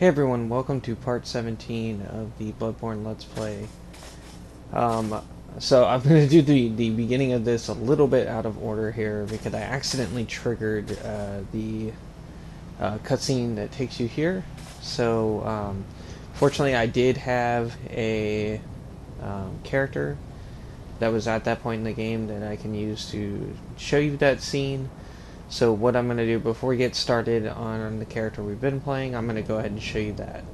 Hey everyone, welcome to part 17 of the Bloodborne Let's Play. So I'm going to do the beginning of this a little bit out of order here because I accidentally triggered the cutscene that takes you here. So fortunately I did have a character that was at that point in the game that I can use to show you that scene. So what I'm going to do before we get started on the character we've been playing, I'm going to go ahead and show you that.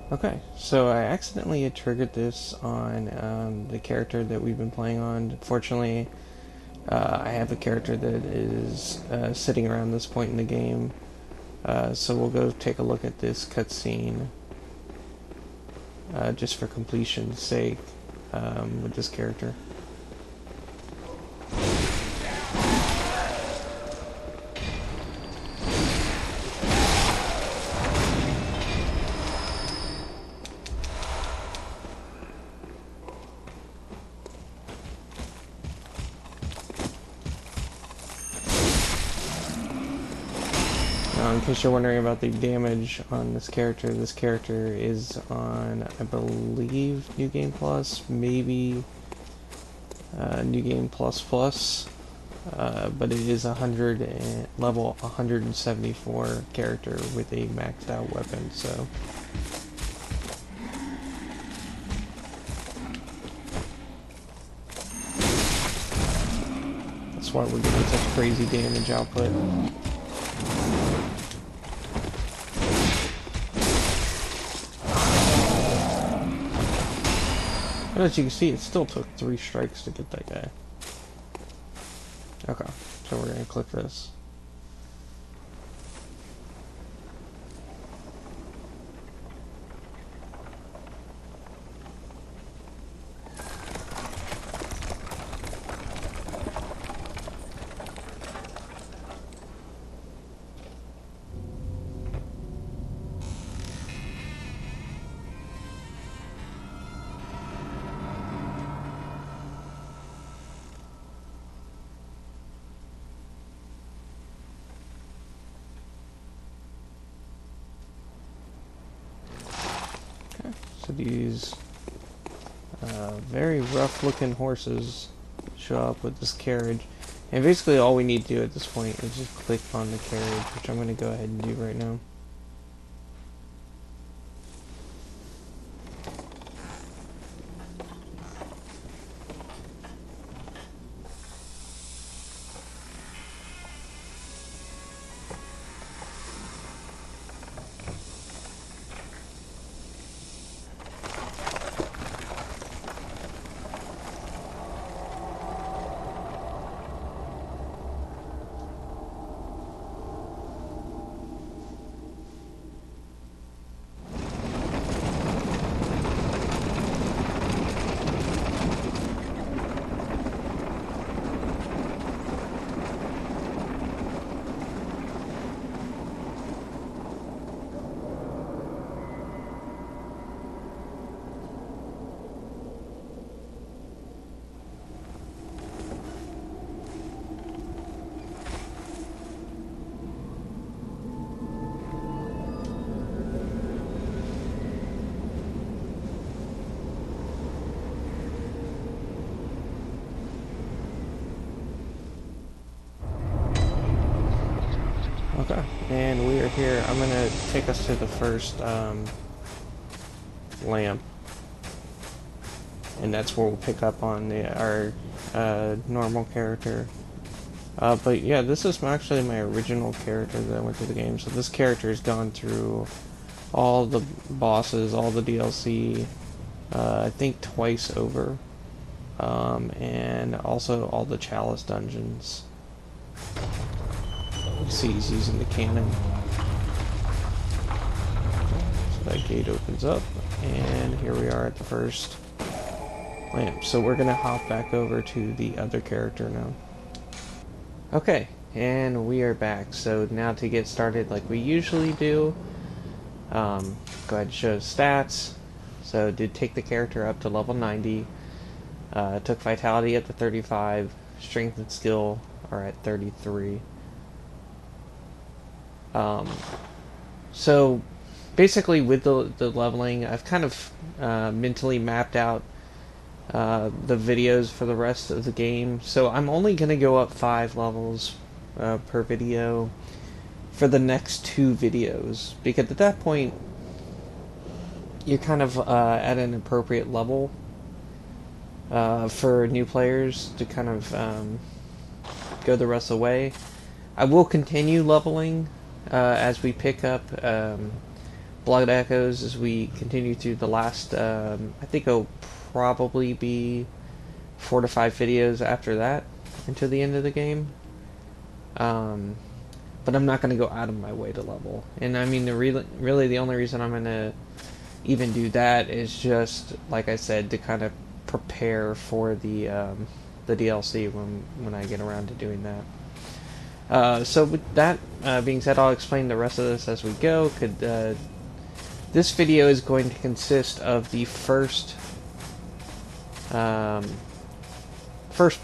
Okay, so I accidentally had triggered this on the character that we've been playing on. Fortunately, I have a character that is sitting around this point in the game. So we'll go take a look at this cutscene just for completion's sake with this character. In case you're wondering about the damage on this character is on, I believe, New Game Plus, maybe New Game Plus Plus, but it is level 174 character with a maxed out weapon, so. That's why we're getting such crazy damage output. But as you can see, it still took 3 strikes to get that guy. Okay, so we're going to click this. So these very rough looking horses show up with this carriage, and basically all we need to do at this point is just click on the carriage, which I'm going to go ahead and do right now. Okay, and we are here. I'm going to take us to the first lamp, and that's where we'll pick up on our normal character. But yeah, this is actually my original character that I went through the game. So this character has gone through all the bosses, all the DLC, I think twice over, and also all the Chalice dungeons. You see he's using the cannon. So that gate opens up, and here we are at the first lamp. So we're going to hop back over to the other character now. Okay, and we are back. So now to get started like we usually do, go ahead and show stats. So did take the character up to level 90, took vitality up to 35, strength and skill are at 33. So basically with the leveling, I've kind of mentally mapped out the videos for the rest of the game. So I'm only going to go up 5 levels per video for the next 2 videos, because at that point you're kind of at an appropriate level for new players to kind of go the rest of the way. I will continue leveling as we pick up Blood Echoes, as we continue through the last, I think it'll probably be 4 to 5 videos after that into the end of the game. But I'm not going to go out of my way to level. And I mean, really the only reason I'm going to even do that is just, like I said, to kind of prepare for the DLC when I get around to doing that. So with that being said, I'll explain the rest of this as we go. This video is going to consist of the first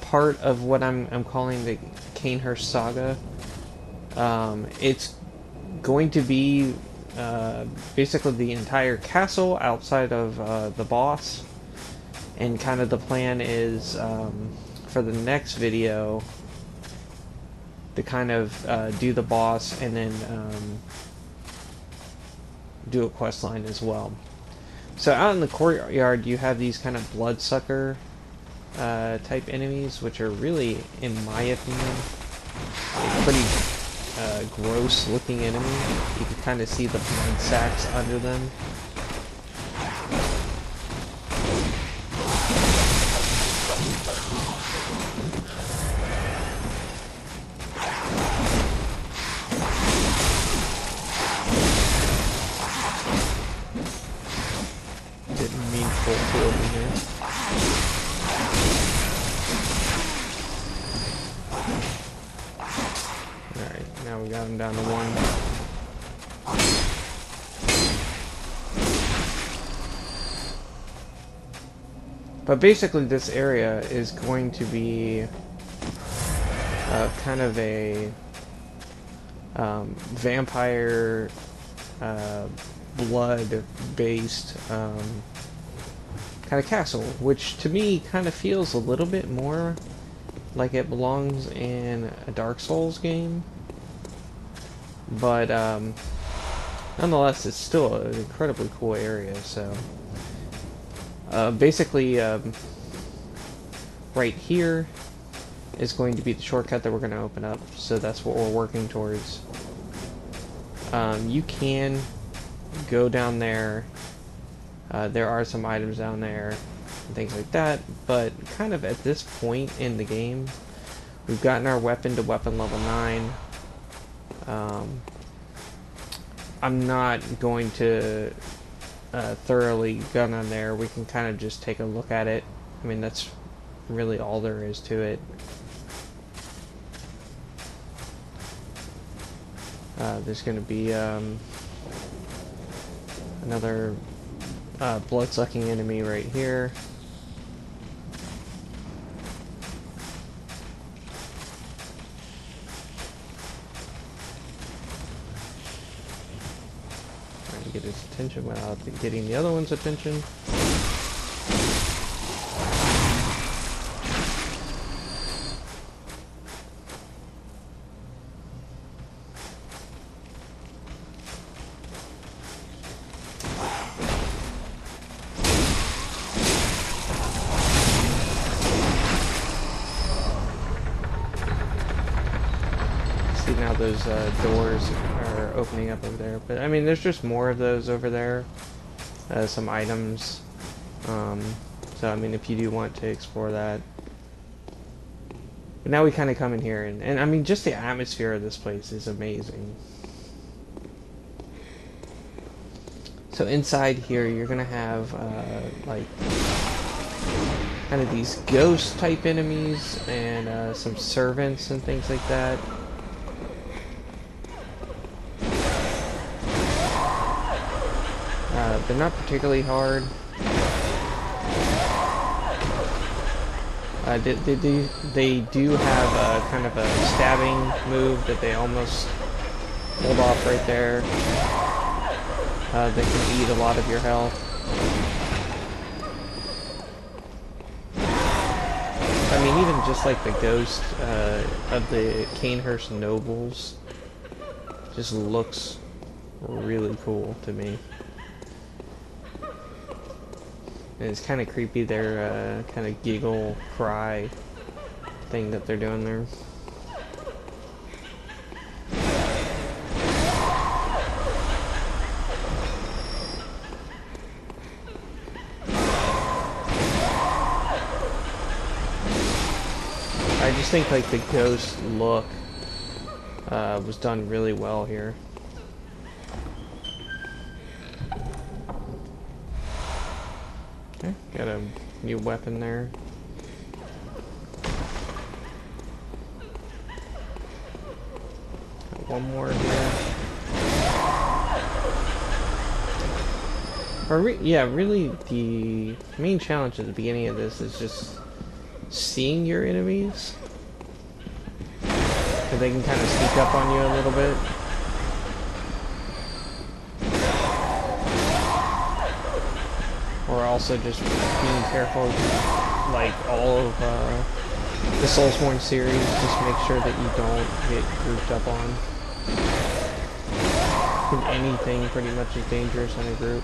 part of what I'm calling the Cainhurst saga. It's going to be basically the entire castle outside of the boss, and kind of the plan is for the next video to kind of do the boss and then do a quest line as well. So out in the courtyard you have these kind of bloodsucker type enemies, which are really, in my opinion, a pretty gross looking enemy. You can kind of see the blood sacks under them. Didn't mean full field in here. Alright, now we got him down to 1. But basically this area is going to be kind of a vampire blood-based kind of castle, which to me kind of feels a little bit more like it belongs in a Dark Souls game. But nonetheless, it's still an incredibly cool area. So basically, right here is going to be the shortcut that we're going to open up. So that's what we're working towards. You can go down there. There are some items down there and things like that, but kind of at this point in the game, we've gotten our weapon to weapon level 9. I'm not going to thoroughly gun on there. We can kind of just take a look at it. I mean, that's really all there is to it. There's going to be another blood-sucking enemy right here. Trying to get his attention without getting the other one's attention. Now those doors are opening up over there, but I mean there's just more of those over there, some items, so I mean if you do want to explore that. But now we kind of come in here and I mean just the atmosphere of this place is amazing. So inside here you're gonna have like kind of these ghost type enemies and some servants and things like that. They're not particularly hard. They do have a kind of a stabbing move that they almost hold off right there. that can eat a lot of your health. I mean, even just like the ghost of the Cainhurst nobles just looks really cool to me. And it's kind of creepy, their kind of giggle cry thing that they're doing there. I just think like the ghost look was done really well here. Okay, got a new weapon there. Got one more here. Yeah, really the main challenge at the beginning of this is just seeing your enemies. Because they can kind of sneak up on you a little bit. Or also just being careful, like all of the Soulsborne series, just make sure that you don't get grouped up on. Anything pretty much is dangerous in a group.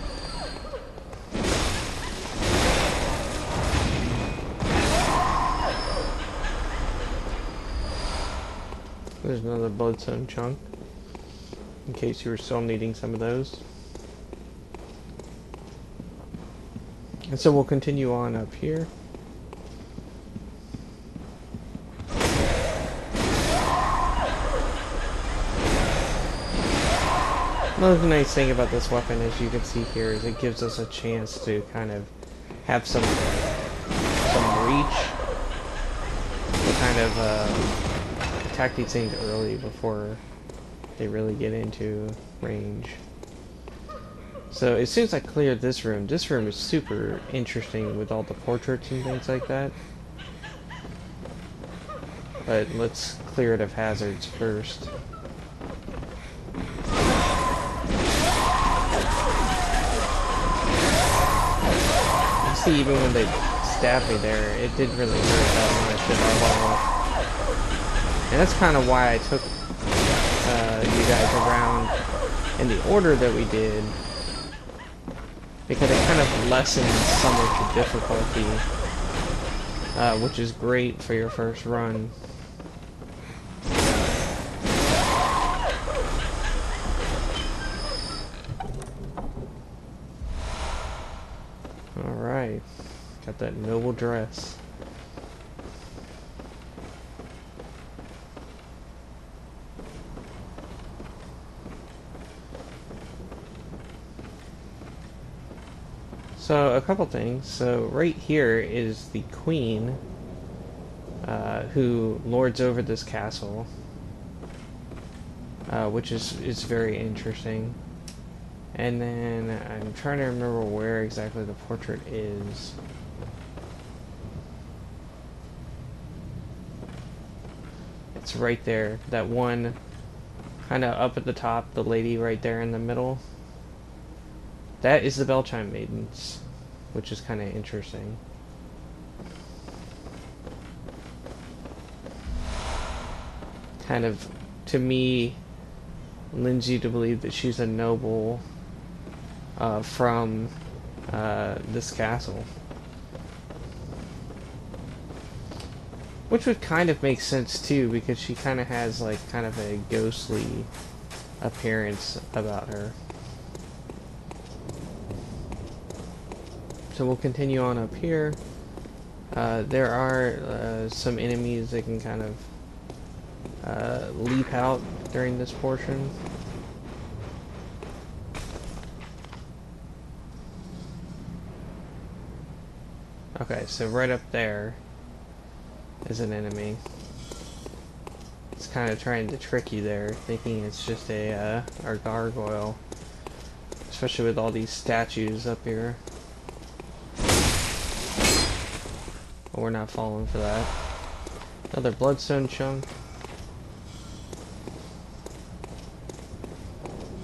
There's another bloodstone chunk, in case you were still needing some of those. And so we'll continue on up here. Another nice thing about this weapon, as you can see here, is it gives us a chance to kind of have some reach to kind of attack these things early before they really get into range. So as soon as I cleared this room is super interesting with all the portraits and things like that. But let's clear it of hazards first. You see, even when they stabbed me there, it didn't really hurt that much at all. And that's kind of why I took you guys around in the order that we did, because it kind of lessens some of the difficulty, which is great for your first run. Alright, got that noble dress. So, a couple things. So, right here is the queen, who lords over this castle, which is very interesting. And then, I'm trying to remember where exactly the portrait is. It's right there. That one, kind of up at the top, the lady right there in the middle. That is the Bellchime Maidens, which is kind of interesting. Kind of, to me, lends you to believe that she's a noble from this castle. Which would kind of make sense too, because she kind of has like kind of a ghostly appearance about her. So we'll continue on up here. There are some enemies that can kind of leap out during this portion. Okay, so right up there is an enemy. It's kind of trying to trick you there, thinking it's just a our gargoyle, especially with all these statues up here. But we're not falling for that. Another bloodstone chunk.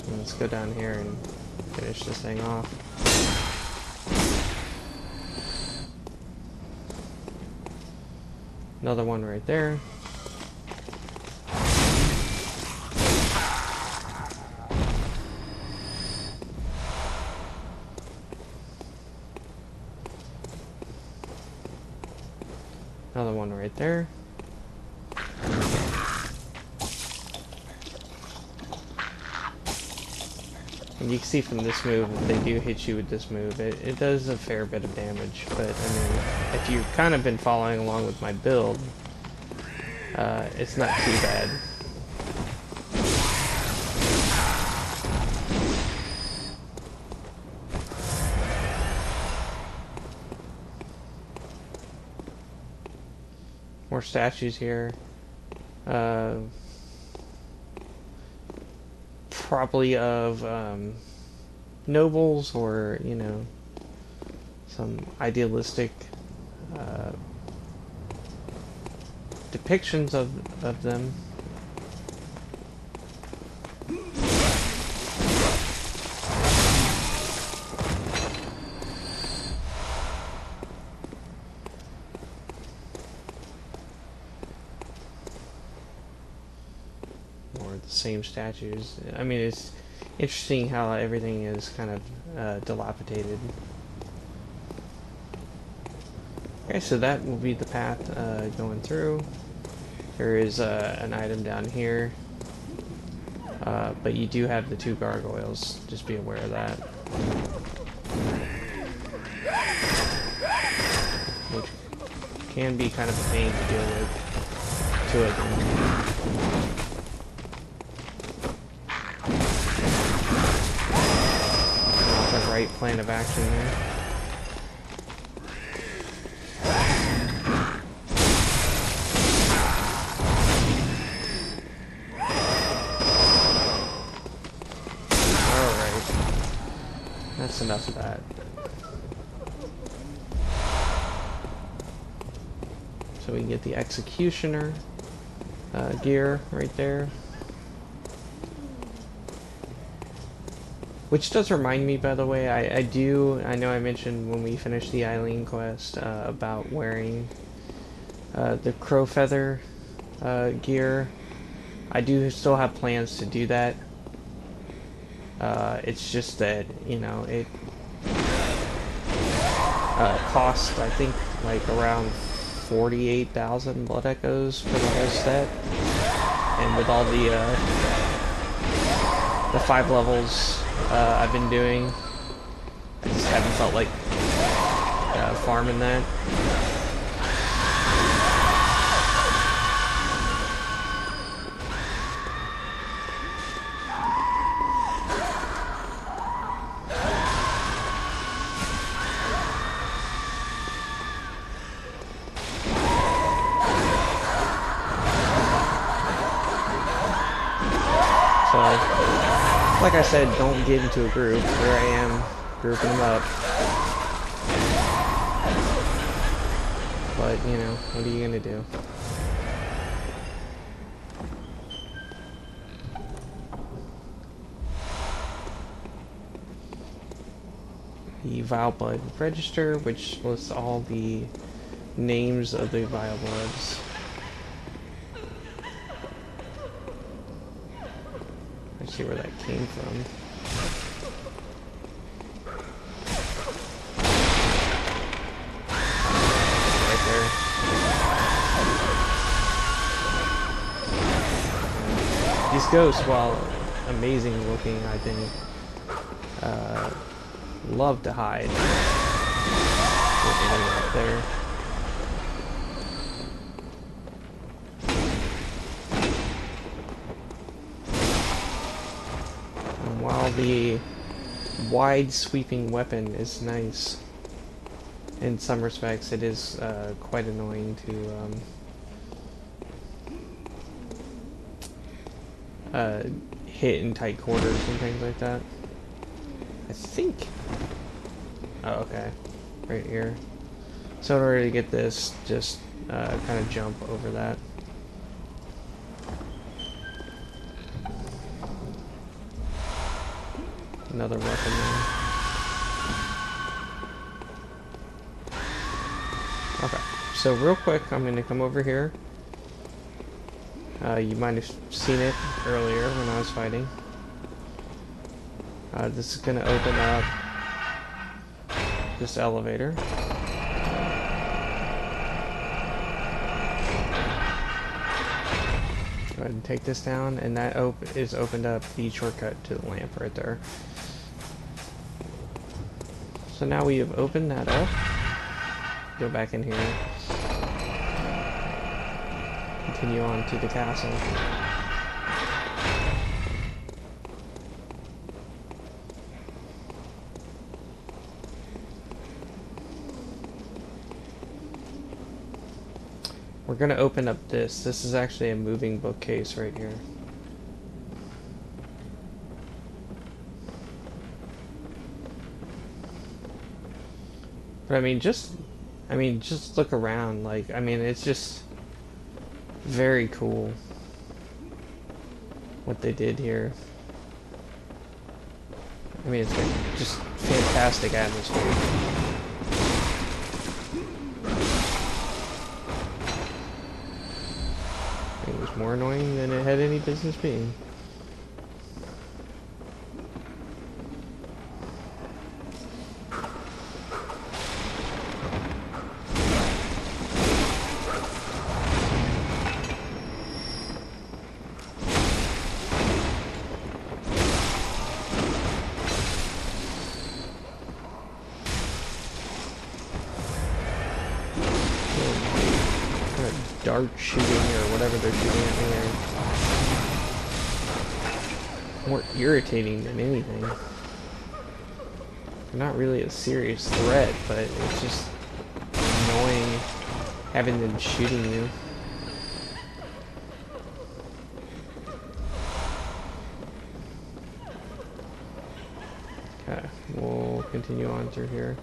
And let's go down here and finish this thing off. Another one right there. Another one right there. And you can see from this move, if they do hit you with this move, it does a fair bit of damage. But, I mean, if you've kind of been following along with my build, it's not too bad. More statues here. Probably of nobles or, you know, some idealistic depictions of them. Same statues. I mean, it's interesting how everything is kind of dilapidated. Okay, so that will be the path going through. There is an item down here, but you do have the 2 gargoyles. Just be aware of that. Which can be kind of a pain to deal with. 2 of them. Right plan of action there. Alright. That's enough of that. So we can get the executioner gear right there. Which does remind me, by the way, I know I mentioned when we finished the Eileen quest about wearing the crow feather gear. I do still have plans to do that. It's just that, you know, it costs, I think, like around 48,000 blood echoes for the whole set. And with all the 5 levels I've been doing, I just haven't felt like farming that. Like I said, don't get into a group. Here I am, grouping them up. But, you know, what are you gonna do? The Vile Blood Register, which lists all the names of the Vile Bloods. See where that came from. Right there. These ghosts, while amazing looking, I think, love to hide. Up there. While the wide sweeping weapon is nice, in some respects it is quite annoying to hit in tight quarters and things like that. I think... Oh, okay. Right here. So in order to get this, just kind of jump over that. another weapon there. Okay, so real quick, I'm going to come over here. You might have seen it earlier when I was fighting. This is going to open up this elevator. Go ahead and take this down, and that is opened up the shortcut to the lamp right there. So now we have opened that up. Go back in here. Continue on to the castle. We're going to open up this. This is actually a moving bookcase right here. But I mean, just look around. Like, I mean, it's just very cool what they did here. I mean, it's just fantastic atmosphere. It was more annoying than it had any business being. Dart shooting or whatever they're shooting at me there. More irritating than anything. They're not really a serious threat, but it's just annoying having them shooting you. Okay, we'll continue on through here.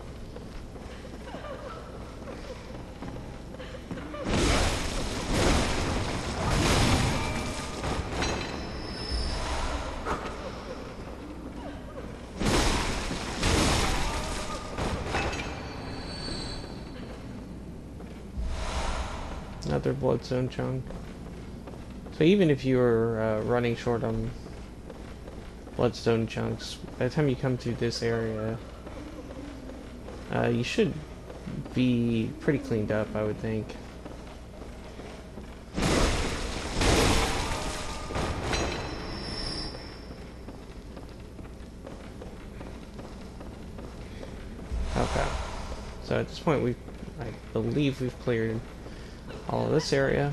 Another bloodstone chunk. So even if you were running short on bloodstone chunks, by the time you come through this area, you should be pretty cleaned up, I would think. Okay. So at this point, I believe we've cleared all of this area.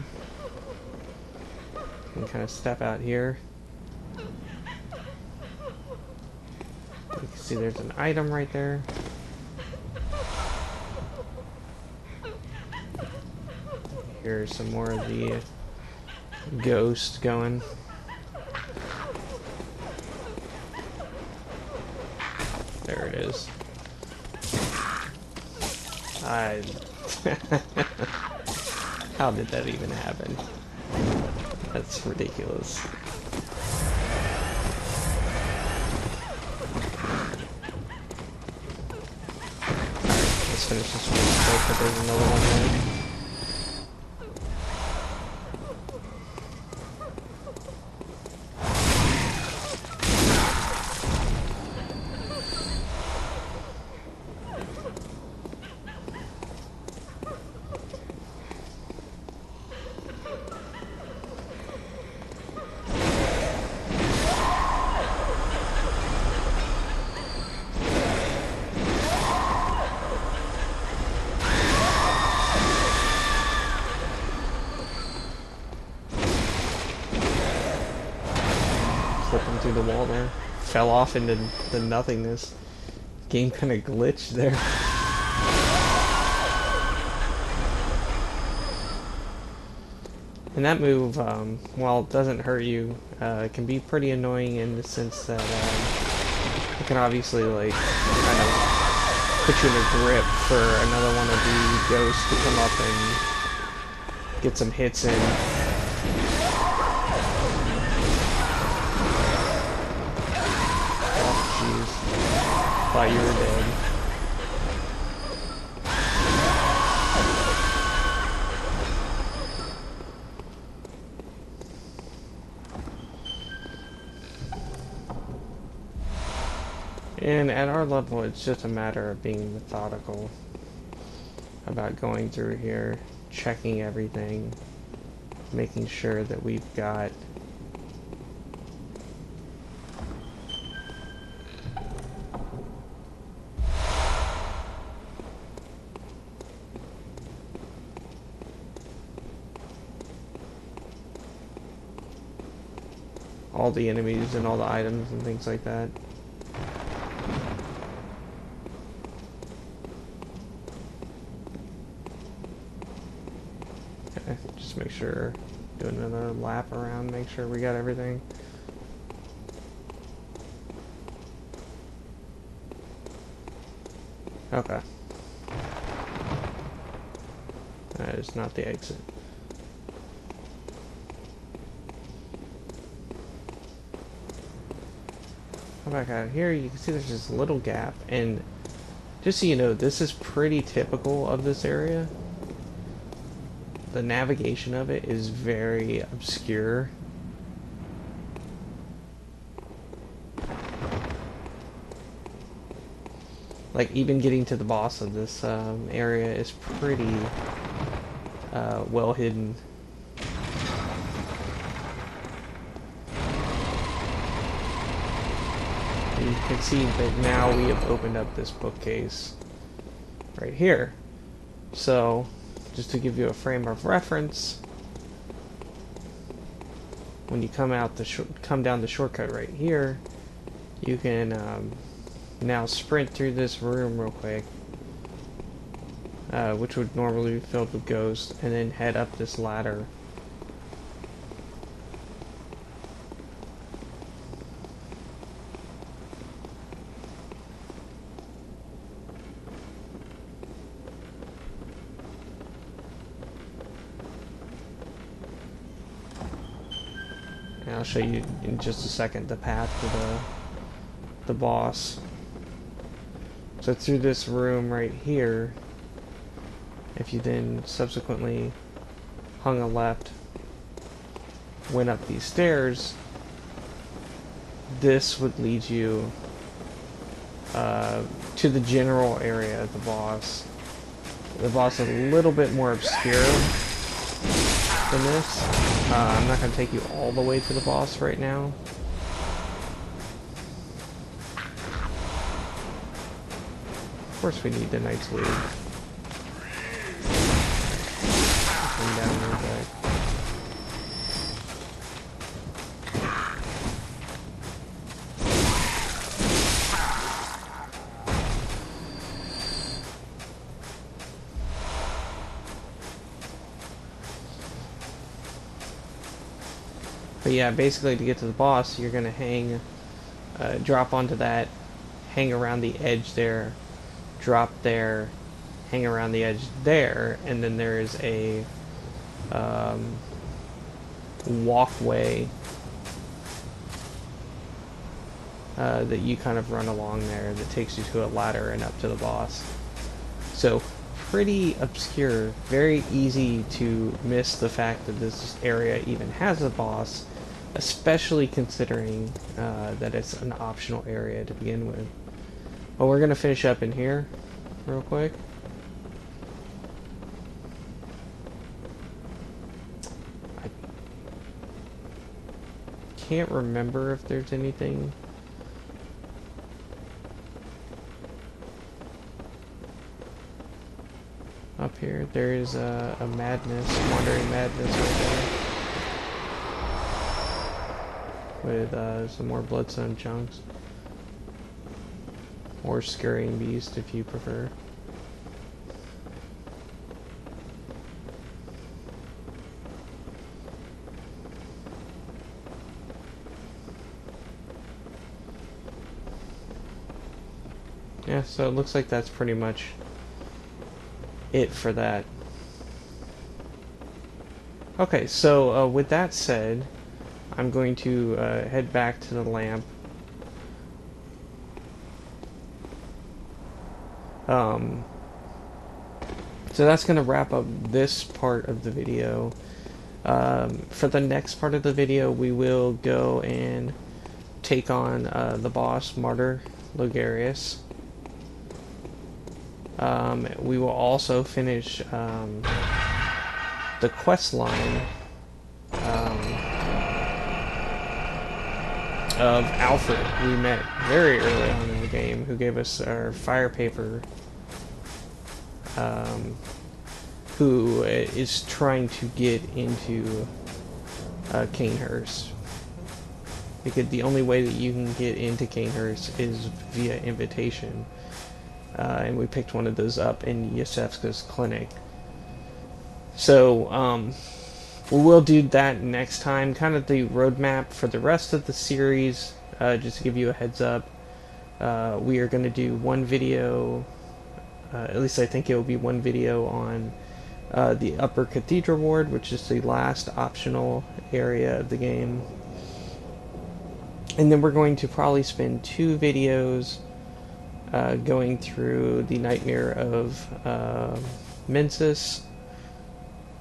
You can kind of step out here. You can see there's an item right there. Here's some more of the ghost going. There it is. How did that even happen? That's ridiculous. Alright, let's finish this one quick, but there's another one there. Slipping through the wall there. Fell off into the nothingness. Game kind of glitched there. And that move, while it doesn't hurt you, it can be pretty annoying in the sense that it can obviously, like, kind of put you in a grip for another one of the ghosts to come up and get some hits in. Oh, jeez. Thought you were dead. And at our level, it's just a matter of being methodical about going through here, checking everything, making sure that we've got all the enemies and all the items and things like that. Okay, just make sure, doing another lap around, make sure we got everything. Okay. That is not the exit. Come back out here, you can see there's this little gap, and just so you know, this is pretty typical of this area. The navigation of it is very obscure. Like, even getting to the boss of this area is pretty well hidden. And you can see that now we have opened up this bookcase right here. So, just to give you a frame of reference, when you come down the shortcut right here, you can now sprint through this room real quick, which would normally be filled with ghosts, and then head up this ladder. And I'll show you in just a second the path to the boss. So through this room right here, if you then subsequently hung a left, went up these stairs, this would lead you to the general area of the boss. The boss is a little bit more obscure than this. I'm not going to take you all the way to the boss right now. Of course we need the Knight's Lead. Come down real quick. But yeah, basically to get to the boss, you're gonna drop onto that, hang around the edge there, drop there, hang around the edge there, and then there is a walkway that you kind of run along there that takes you to a ladder and up to the boss. So pretty obscure, very easy to miss the fact that this area even has a boss, especially considering that it's an optional area to begin with. Well, we're going to finish up in here real quick. I can't remember if there's anything. Up here, there is a wandering madness right there. With some more bloodstone chunks. Or scurrying beast if you prefer. Yeah, so it looks like that's pretty much it for that. Okay, so with that said, I'm going to head back to the lamp. So that's going to wrap up this part of the video. For the next part of the video, we will go and take on the boss, Martyr Logarius. We will also finish the quest line of Alfred, we met very early on in the game, who gave us our fire paper, who is trying to get into Cainhurst. Because the only way that you can get into Cainhurst is via invitation. And we picked one of those up in Yosefska's clinic. So, we will do that next time. Kind of the roadmap for the rest of the series, just to give you a heads up. We are going to do one video, at least I think it will be one video on the Upper Cathedral Ward, which is the last optional area of the game. And then we're going to probably spend 2 videos going through the Nightmare of Mensis,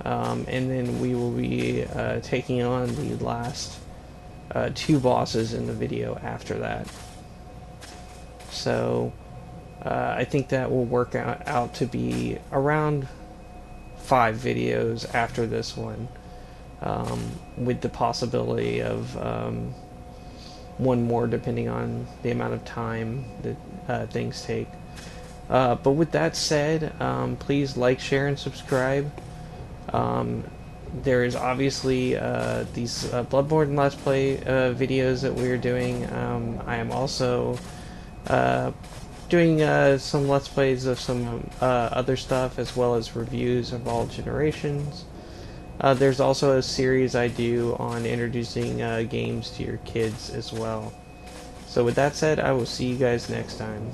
and then we will be taking on the last 2 bosses in the video after that. So I think that will work out to be around 5 videos after this one, with the possibility of one more depending on the amount of time that things take. But with that said, please like, share, and subscribe. There is obviously these Bloodborne Let's Play videos that we're doing. I am also doing some Let's Plays of some other stuff, as well as reviews of all generations. There's also a series I do on introducing games to your kids as well. So with that said, I will see you guys next time.